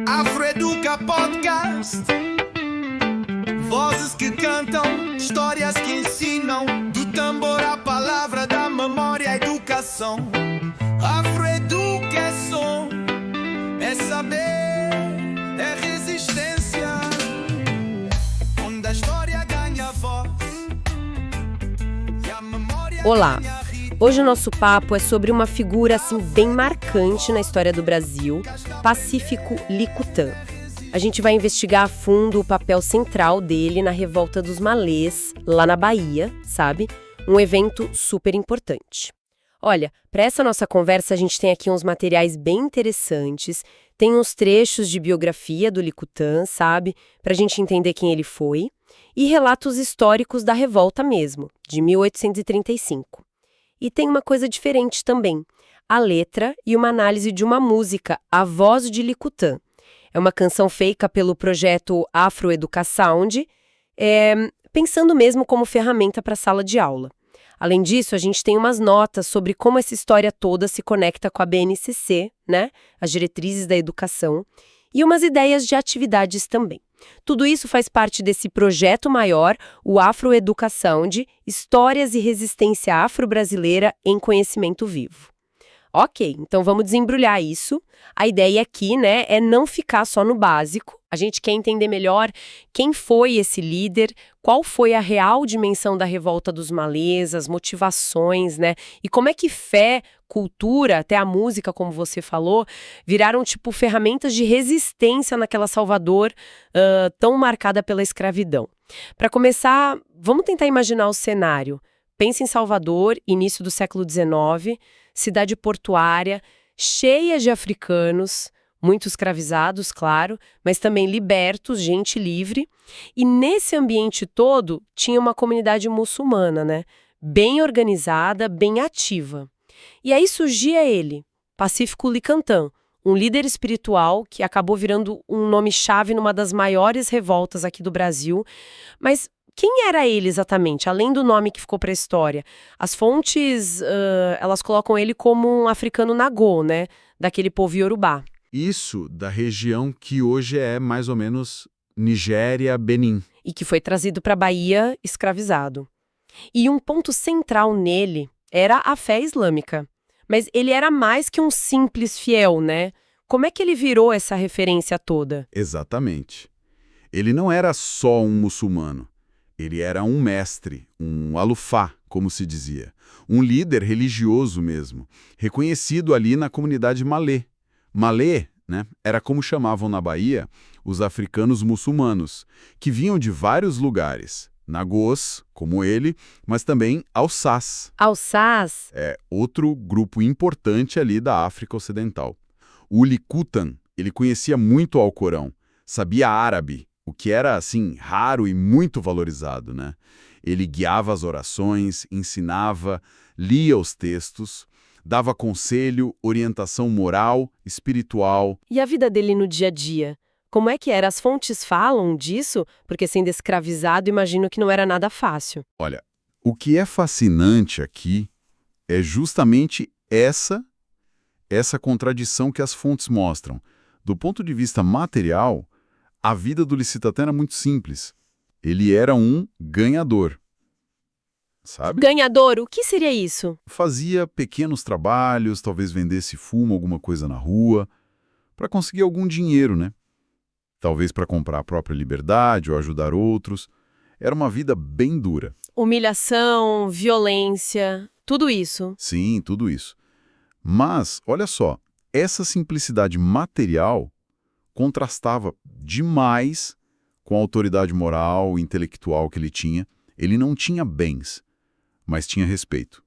Afroeduca Podcast. Vozes que cantam, histórias que ensinam. Do tambor à palavra, da memória à educação. Afroeduca é som, é saber, é resistência. Onde a história ganha voz e a memória Olá, ganha ritmo. hoje o nosso papo é sobre uma figura assim bem marcante na história do Brasil, Pacífico Licutã. A gente vai investigar a fundo o papel central dele na Revolta dos Malês, lá na Bahia, sabe? Um evento super importante. Olha, para essa nossa conversa a gente tem aqui uns materiais bem interessantes, tem uns trechos de biografia do Licutã, sabe? Pra gente entender quem ele foi, e relatos históricos da revolta mesmo, de 1835. E tem uma coisa diferente também, a letra e uma análise de uma música, A Voz de Licutã. É uma canção feita pelo projeto Afroeduca Sound, pensando mesmo como ferramenta para a sala de aula. Além disso, a gente tem umas notas sobre como essa história toda se conecta com a BNCC, né? As diretrizes da educação, e umas ideias de atividades também. Tudo isso faz parte desse projeto maior, o Afroeduca Sound, Histórias e Resistência Afro-Brasileira em Conhecimento Vivo. Ok, então vamos desembrulhar isso. A ideia aqui, né, é não ficar só no básico. A gente quer entender melhor quem foi esse líder, qual foi a real dimensão da revolta dos malês, as motivações, né? E como é que fé, cultura, até a música, como você falou, viraram tipo ferramentas de resistência naquela Salvador tão marcada pela escravidão. Para começar, vamos tentar imaginar o cenário. Pensa em Salvador, início do século XIX, cidade portuária, cheia de africanos, muito escravizados, claro, mas também libertos, gente livre. E nesse ambiente todo, tinha uma comunidade muçulmana, né? Bem organizada, bem ativa. E aí surgia ele, Pacífico Licutã, um líder espiritual que acabou virando um nome-chave numa das maiores revoltas aqui do Brasil. Mas quem era ele exatamente, além do nome que ficou para a história? As fontes, elas colocam ele como um africano nagô, né? Daquele povo iorubá. Isso da região que hoje é mais ou menos Nigéria, Benin. E que foi trazido para a Bahia escravizado. E um ponto central nele era a fé islâmica. Mas ele era mais que um simples fiel, né? Como é que ele virou essa referência toda? Exatamente. Ele não era só um muçulmano. Ele era um mestre, um alufá, como se dizia. Um líder religioso mesmo, reconhecido ali na comunidade malê. Malê, né, era como chamavam na Bahia os africanos muçulmanos, que vinham de vários lugares. Nagôs, como ele, mas também Alçás. Alçás? É outro grupo importante ali da África Ocidental. O Licutã, ele conhecia muito o Alcorão, sabia árabe, o que era, assim, raro e muito valorizado, né? Ele guiava as orações, ensinava, lia os textos, dava conselho, orientação moral, espiritual. E a vida dele no dia a dia? Como é que era? As fontes falam disso? Porque sendo escravizado, imagino que não era nada fácil. Olha, o que é fascinante aqui é justamente essa contradição que as fontes mostram. Do ponto de vista material, a vida do Licitano era muito simples. Ele era um ganhador, sabe? Ganhador, o que seria isso? Fazia pequenos trabalhos, talvez vendesse fumo, alguma coisa na rua, para conseguir algum dinheiro, né? Talvez para comprar a própria liberdade ou ajudar outros. Era uma vida bem dura. Humilhação, violência, tudo isso. Sim, tudo isso. Mas, olha só, essa simplicidade material contrastava demais com a autoridade moral e intelectual que ele tinha. Ele não tinha bens, mas tinha respeito.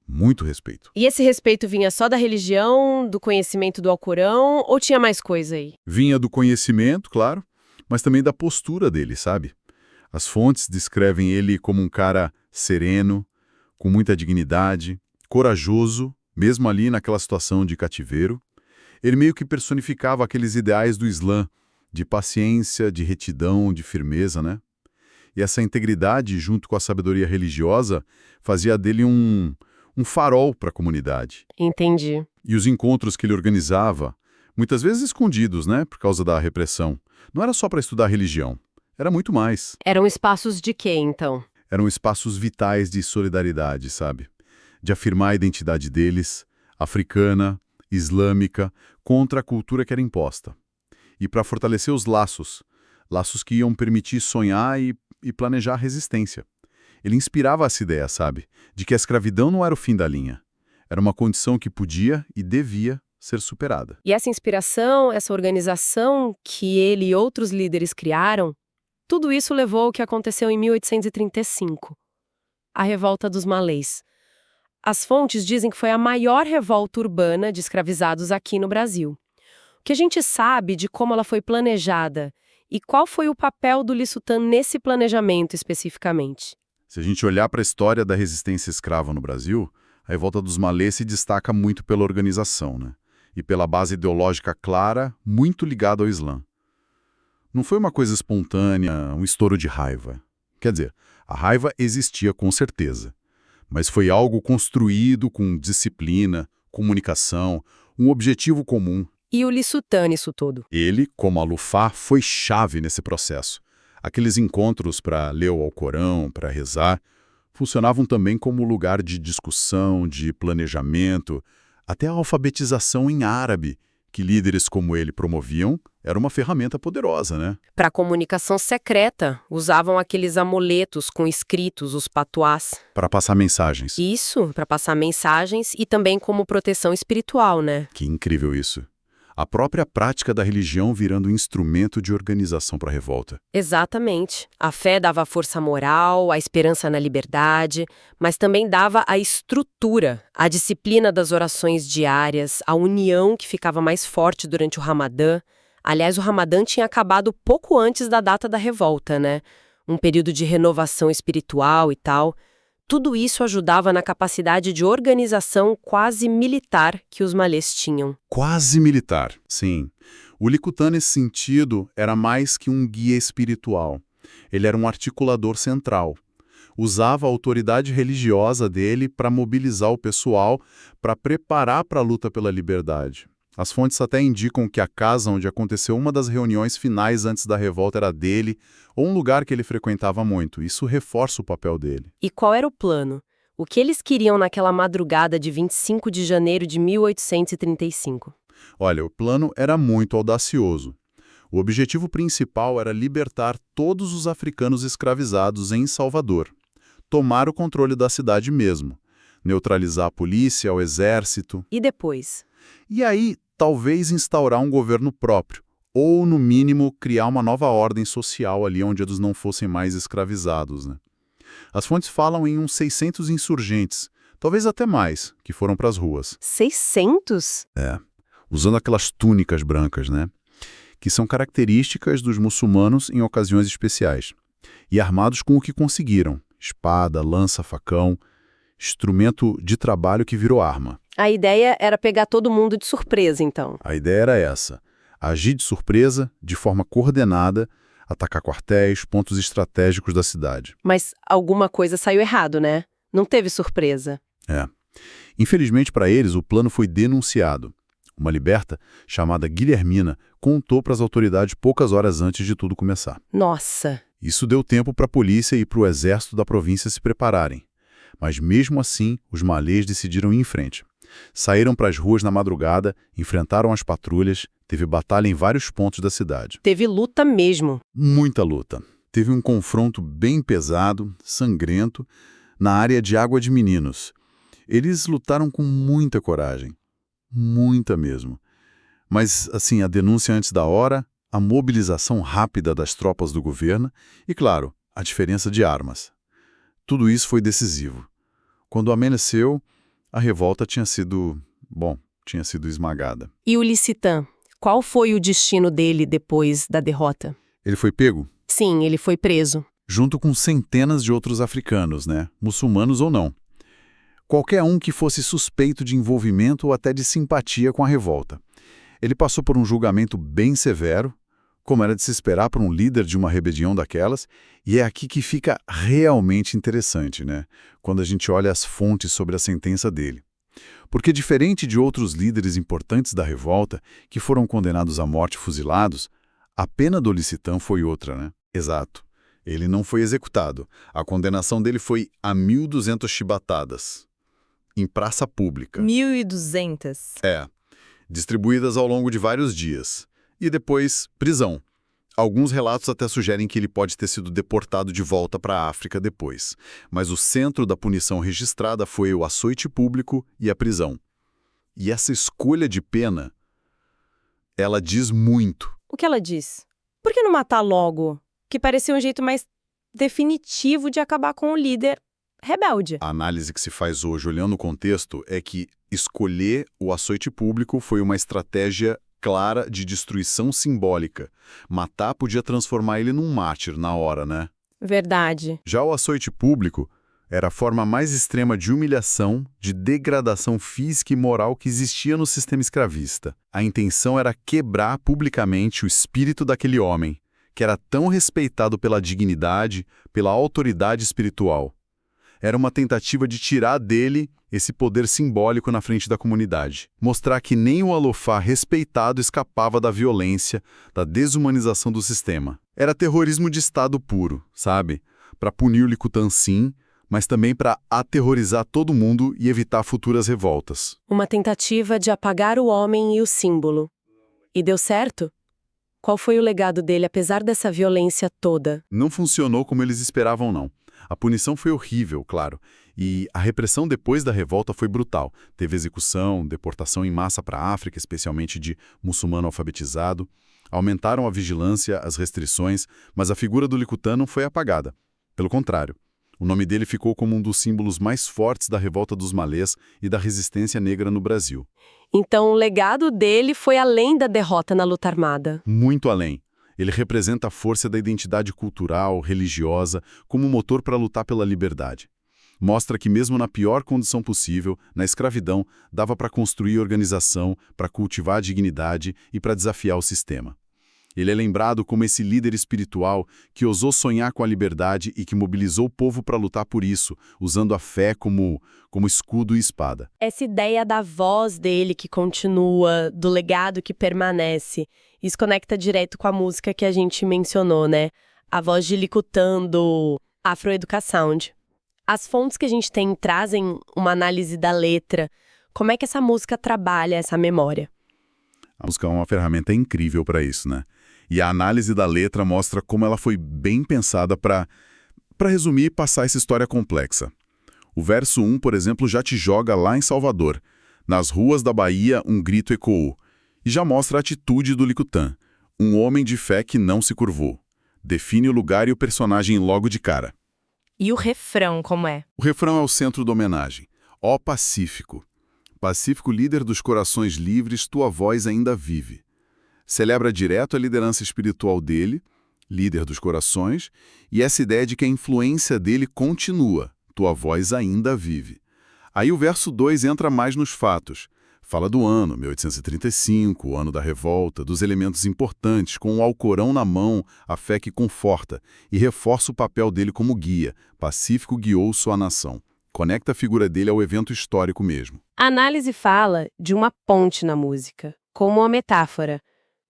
Muito respeito. E esse respeito vinha só da religião, do conhecimento do Alcorão, ou tinha mais coisa aí? Vinha do conhecimento, claro, mas também da postura dele, sabe? As fontes descrevem ele como um cara sereno, com muita dignidade, corajoso, mesmo ali naquela situação de cativeiro. Ele meio que personificava aqueles ideais do Islã, de paciência, de retidão, de firmeza, né? E essa integridade, junto com a sabedoria religiosa, fazia dele um um farol para a comunidade. Entendi. E os encontros que ele organizava, muitas vezes escondidos, né, por causa da repressão, não era só para estudar religião, era muito mais. Eram espaços de quê, então? Eram espaços vitais de solidariedade, sabe? De afirmar a identidade deles, africana, islâmica, contra a cultura que era imposta. E para fortalecer os laços que iam permitir sonhar e planejar a resistência. Ele inspirava essa ideia, sabe? De que a escravidão não era o fim da linha. Era uma condição que podia e devia ser superada. E essa inspiração, essa organização que ele e outros líderes criaram, tudo isso levou ao que aconteceu em 1835, a Revolta dos Malês. As fontes dizem que foi a maior revolta urbana de escravizados aqui no Brasil. O que a gente sabe de como ela foi planejada e qual foi o papel do Lissutan nesse planejamento especificamente? Se a gente olhar para a história da resistência escrava no Brasil, a Revolta dos Malês se destaca muito pela organização, né? E pela base ideológica clara, muito ligada ao Islã. Não foi uma coisa espontânea, um estouro de raiva. Quer dizer, a raiva existia com certeza, mas foi algo construído com disciplina, comunicação, um objetivo comum. E o Lissutan nisso tudo? Ele, como alufá, foi chave nesse processo. Aqueles encontros para ler o Alcorão, para rezar, funcionavam também como lugar de discussão, de planejamento, até a alfabetização em árabe, que líderes como ele promoviam, era uma ferramenta poderosa, né? Para comunicação secreta, usavam aqueles amuletos com escritos, os patuás. Para passar mensagens. Isso, para passar mensagens e também como proteção espiritual, né? Que incrível isso. A própria prática da religião virando instrumento de organização para a revolta. Exatamente. A fé dava a força moral, a esperança na liberdade, mas também dava a estrutura, a disciplina das orações diárias, a união que ficava mais forte durante o Ramadã. Aliás, o Ramadã tinha acabado pouco antes da data da revolta, né? Um período de renovação espiritual e tal. Tudo isso ajudava na capacidade de organização quase militar que os malês tinham. Quase militar, sim. O Licutã, nesse sentido, era mais que um guia espiritual. Ele era um articulador central. Usava a autoridade religiosa dele para mobilizar o pessoal, para preparar para a luta pela liberdade. As fontes até indicam que a casa onde aconteceu uma das reuniões finais antes da revolta era dele, ou um lugar que ele frequentava muito. Isso reforça o papel dele. E qual era o plano? O que eles queriam naquela madrugada de 25 de janeiro de 1835? Olha, o plano era muito audacioso. O objetivo principal era libertar todos os africanos escravizados em Salvador. Tomar o controle da cidade mesmo. Neutralizar a polícia, o exército. E depois? E aí, talvez instaurar um governo próprio, ou, no mínimo, criar uma nova ordem social ali onde eles não fossem mais escravizados, né? As fontes falam em uns 600 insurgentes, talvez até mais, que foram para as ruas. 600? Usando aquelas túnicas brancas, né? Que são características dos muçulmanos em ocasiões especiais. E armados com o que conseguiram, espada, lança, facão, instrumento de trabalho que virou arma. A ideia era pegar todo mundo de surpresa, então. A ideia era essa: agir de surpresa, de forma coordenada, atacar quartéis, pontos estratégicos da cidade. Mas alguma coisa saiu errado, né? Não teve surpresa. Infelizmente para eles, o plano foi denunciado. Uma liberta, chamada Guilhermina, contou para as autoridades poucas horas antes de tudo começar. Nossa! Isso deu tempo para a polícia e para o exército da província se prepararem. Mas mesmo assim, os malês decidiram ir em frente. Saíram para as ruas na madrugada, enfrentaram as patrulhas, teve batalha em vários pontos da cidade. Teve luta mesmo. Muita luta. Teve um confronto bem pesado, sangrento, na área de Água de Meninos. Eles lutaram com muita coragem. Muita mesmo. Mas, assim, a denúncia antes da hora, a mobilização rápida das tropas do governo e, claro, a diferença de armas. Tudo isso foi decisivo. Quando amanheceu, a revolta tinha sido esmagada. E o Licitã? Qual foi o destino dele depois da derrota? Ele foi pego? Sim, ele foi preso. Junto com centenas de outros africanos, né? Muçulmanos ou não. Qualquer um que fosse suspeito de envolvimento ou até de simpatia com a revolta. Ele passou por um julgamento bem severo, como era de se esperar para um líder de uma rebelião daquelas, e é aqui que fica realmente interessante, né? Quando a gente olha as fontes sobre a sentença dele. Porque diferente de outros líderes importantes da revolta, que foram condenados à morte fuzilados, a pena do Licitã foi outra, né? Exato. Ele não foi executado. A condenação dele foi a 1.200 chibatadas, em praça pública. 1.200. Distribuídas ao longo de vários dias. E depois, prisão. Alguns relatos até sugerem que ele pode ter sido deportado de volta para a África depois. Mas o centro da punição registrada foi o açoite público e a prisão. E essa escolha de pena, ela diz muito. O que ela diz? Por que não matar logo? Que parecia um jeito mais definitivo de acabar com o líder rebelde. A análise que se faz hoje, olhando o contexto, é que escolher o açoite público foi uma estratégia clara de destruição simbólica. Matar podia transformar ele num mártir na hora, né? Verdade. Já o açoite público era a forma mais extrema de humilhação, de degradação física e moral que existia no sistema escravista. A intenção era quebrar publicamente o espírito daquele homem, que era tão respeitado pela dignidade, pela autoridade espiritual. Era uma tentativa de tirar dele esse poder simbólico na frente da comunidade. Mostrar que nem o Alofá respeitado escapava da violência, da desumanização do sistema. Era terrorismo de Estado puro, sabe? Para punir o Licutã sim, mas também para aterrorizar todo mundo e evitar futuras revoltas. Uma tentativa de apagar o homem e o símbolo. E deu certo? Qual foi o legado dele, apesar dessa violência toda? Não funcionou como eles esperavam, não. A punição foi horrível, claro, e a repressão depois da revolta foi brutal. Teve execução, deportação em massa para a África, especialmente de muçulmano alfabetizado. Aumentaram a vigilância, as restrições, mas a figura do Licutã não foi apagada. Pelo contrário, o nome dele ficou como um dos símbolos mais fortes da revolta dos malês e da resistência negra no Brasil. Então o legado dele foi além da derrota na luta armada. Muito além. Ele representa a força da identidade cultural, religiosa, como motor para lutar pela liberdade. Mostra que mesmo na pior condição possível, na escravidão, dava para construir organização, para cultivar a dignidade e para desafiar o sistema. Ele é lembrado como esse líder espiritual que ousou sonhar com a liberdade e que mobilizou o povo para lutar por isso, usando a fé como escudo e espada. Essa ideia da voz dele que continua, do legado que permanece, isso conecta direto com a música que a gente mencionou, né? A voz de Licutã do Afroeducasound. As fontes que a gente tem trazem uma análise da letra. Como é que essa música trabalha essa memória? A música é uma ferramenta incrível para isso, né? E a análise da letra mostra como ela foi bem pensada para resumir e passar essa história complexa. O verso 1, por exemplo, já te joga lá em Salvador. Nas ruas da Bahia, um grito ecoou. E já mostra a atitude do Licutã, um homem de fé que não se curvou. Define o lugar e o personagem logo de cara. E o refrão, como é? O refrão é o centro da homenagem. Ó Pacífico! Pacífico, líder dos corações livres, tua voz ainda vive. Celebra direto a liderança espiritual dele, líder dos corações, e essa ideia de que a influência dele continua, tua voz ainda vive. Aí o verso 2 entra mais nos fatos. Fala do ano, 1835, o ano da revolta, dos elementos importantes, com o Alcorão na mão, a fé que conforta, e reforça o papel dele como guia. Pacífico guiou sua nação. Conecta a figura dele ao evento histórico mesmo. A análise fala de uma ponte na música, como uma metáfora.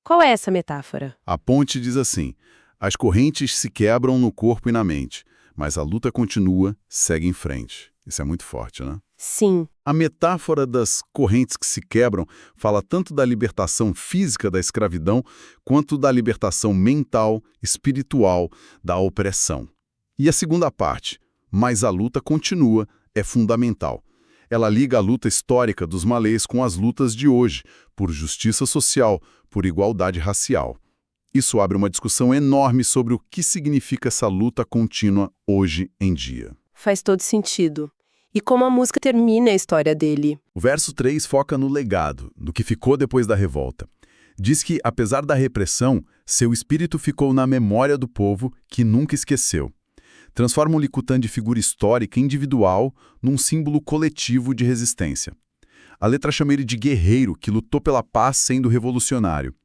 Qual é essa metáfora? A ponte diz assim: as correntes se quebram no corpo e na mente, mas a luta continua, segue em frente. Isso é muito forte, né? Sim. A metáfora das correntes que se quebram fala tanto da libertação física da escravidão, quanto da libertação mental, espiritual, da opressão. E a segunda parte, mas a luta continua, é fundamental. Ela liga a luta histórica dos malês com as lutas de hoje, por justiça social, por igualdade racial. Isso abre uma discussão enorme sobre o que significa essa luta contínua hoje em dia. Faz todo sentido. E como a música termina a história dele? O verso 3 foca no legado, no que ficou depois da revolta. Diz que, apesar da repressão, seu espírito ficou na memória do povo que nunca esqueceu. Transforma o Licutã de figura histórica individual num símbolo coletivo de resistência. A letra chama ele de guerreiro que lutou pela paz sendo revolucionário.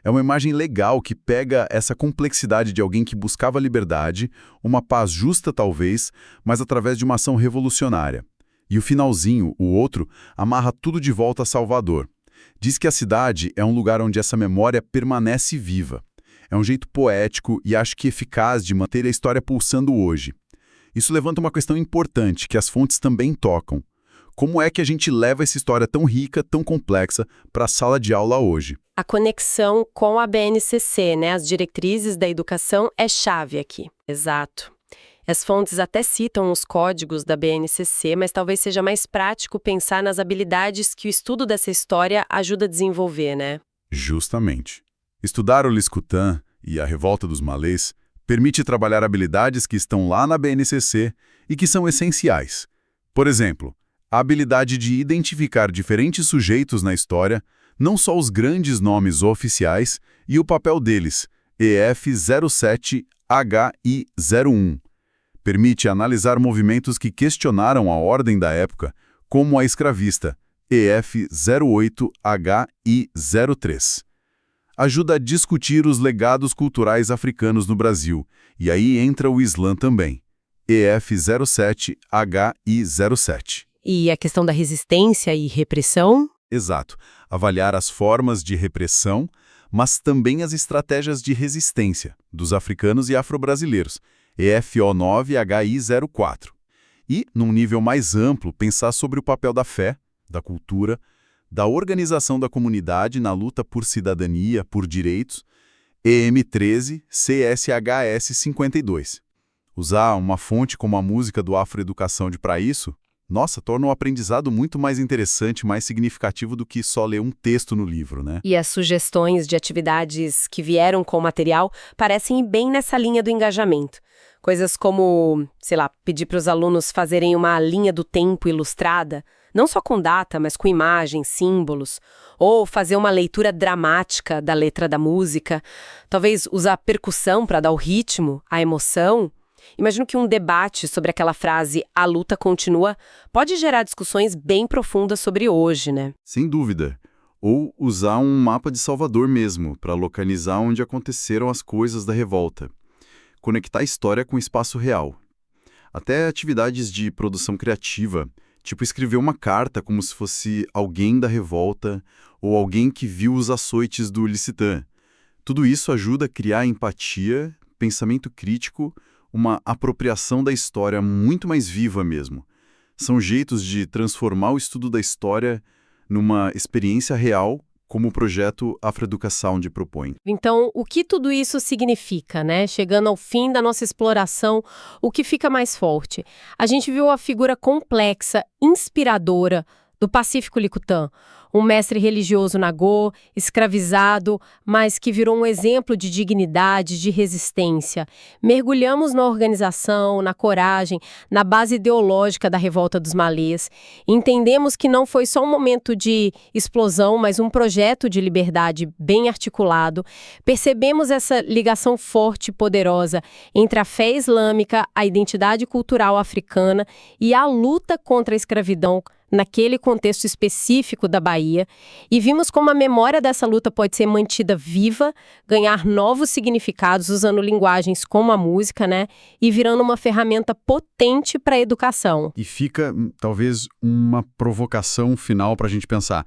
É uma imagem legal que pega essa complexidade de alguém que buscava liberdade, uma paz justa talvez, mas através de uma ação revolucionária. E o finalzinho, o outro, amarra tudo de volta a Salvador. Diz que a cidade é um lugar onde essa memória permanece viva. É um jeito poético e acho que eficaz de manter a história pulsando hoje. Isso levanta uma questão importante que as fontes também tocam. Como é que a gente leva essa história tão rica, tão complexa, para a sala de aula hoje? A conexão com a BNCC, né, as diretrizes da educação, é chave aqui. Exato. As fontes até citam os códigos da BNCC, mas talvez seja mais prático pensar nas habilidades que o estudo dessa história ajuda a desenvolver, né? Justamente. Estudar o Liscutan e a Revolta dos Malês permite trabalhar habilidades que estão lá na BNCC e que são essenciais. Por exemplo, a habilidade de identificar diferentes sujeitos na história, não só os grandes nomes oficiais, e o papel deles, EF07HI01. Permite analisar movimentos que questionaram a ordem da época, como a escravista, EF08HI03. Ajuda a discutir os legados culturais africanos no Brasil, e aí entra o Islã também, EF07HI07. E a questão da resistência e repressão? Exato. Avaliar as formas de repressão, mas também as estratégias de resistência dos africanos e afro-brasileiros, EFO9HI04. E, num nível mais amplo, pensar sobre o papel da fé, da cultura, da organização da comunidade na luta por cidadania, por direitos, EM13CSHS52. Usar uma fonte como a música do Afroeducação para isso, nossa, torna o aprendizado muito mais interessante, mais significativo do que só ler um texto no livro, né? E as sugestões de atividades que vieram com o material parecem ir bem nessa linha do engajamento. Coisas como, sei lá, pedir para os alunos fazerem uma linha do tempo ilustrada, não só com data, mas com imagens, símbolos, ou fazer uma leitura dramática da letra da música, talvez usar percussão para dar o ritmo, a emoção. Imagino que um debate sobre aquela frase "a luta continua" pode gerar discussões bem profundas sobre hoje, né? Sem dúvida. Ou usar um mapa de Salvador mesmo, para localizar onde aconteceram as coisas da revolta. Conectar a história com o espaço real. Até atividades de produção criativa, tipo escrever uma carta como se fosse alguém da revolta ou alguém que viu os açoites do Licitã. Tudo isso ajuda a criar empatia, pensamento crítico, uma apropriação da história muito mais viva mesmo. São jeitos de transformar o estudo da história numa experiência real, como o projeto Afroeducação propõe. Então, o que tudo isso significa, né? Chegando ao fim da nossa exploração, o que fica mais forte? A gente viu a figura complexa, inspiradora do Pacífico Licutã, um mestre religioso nagô, escravizado, mas que virou um exemplo de dignidade, de resistência. Mergulhamos na organização, na coragem, na base ideológica da Revolta dos Malês. Entendemos que não foi só um momento de explosão, mas um projeto de liberdade bem articulado. Percebemos essa ligação forte e poderosa entre a fé islâmica, a identidade cultural africana e a luta contra a escravidão naquele contexto específico da Bahia, e vimos como a memória dessa luta pode ser mantida viva, ganhar novos significados usando linguagens como a música, né, e virando uma ferramenta potente para a educação. E fica, talvez, uma provocação final para a gente pensar.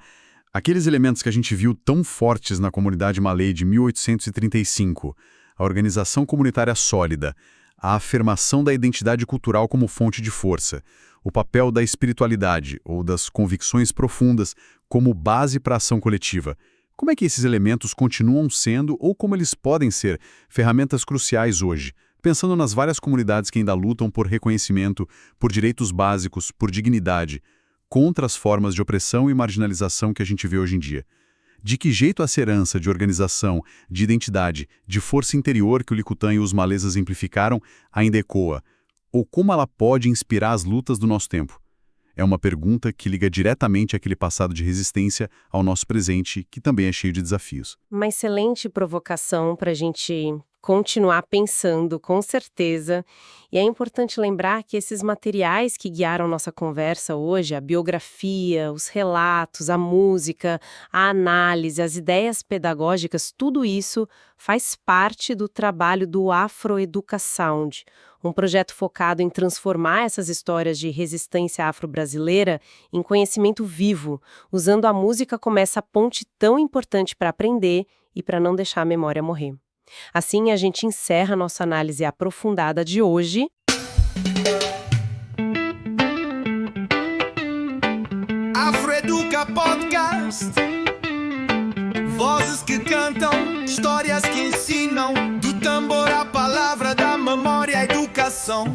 Aqueles elementos que a gente viu tão fortes na comunidade malê de 1835, a organização comunitária sólida, a afirmação da identidade cultural como fonte de força, o papel da espiritualidade ou das convicções profundas como base para a ação coletiva. Como é que esses elementos continuam sendo ou como eles podem ser ferramentas cruciais hoje, pensando nas várias comunidades que ainda lutam por reconhecimento, por direitos básicos, por dignidade, contra as formas de opressão e marginalização que a gente vê hoje em dia? De que jeito essa herança de organização, de identidade, de força interior que o Licutã e os malês exemplificaram ainda ecoa? Ou como ela pode inspirar as lutas do nosso tempo? É uma pergunta que liga diretamente àquele passado de resistência ao nosso presente, que também é cheio de desafios. Uma excelente provocação para a gente continuar pensando, com certeza. E é importante lembrar que esses materiais que guiaram nossa conversa hoje, a biografia, os relatos, a música, a análise, as ideias pedagógicas, tudo isso faz parte do trabalho do Afroeducasound, um projeto focado em transformar essas histórias de resistência afro-brasileira em conhecimento vivo, usando a música como essa ponte tão importante para aprender e para não deixar a memória morrer. Assim, a gente encerra nossa análise aprofundada de hoje. Afroeduca Podcast. Vozes que cantam, histórias que ensinam, do tambor à palavra, da memória à educação.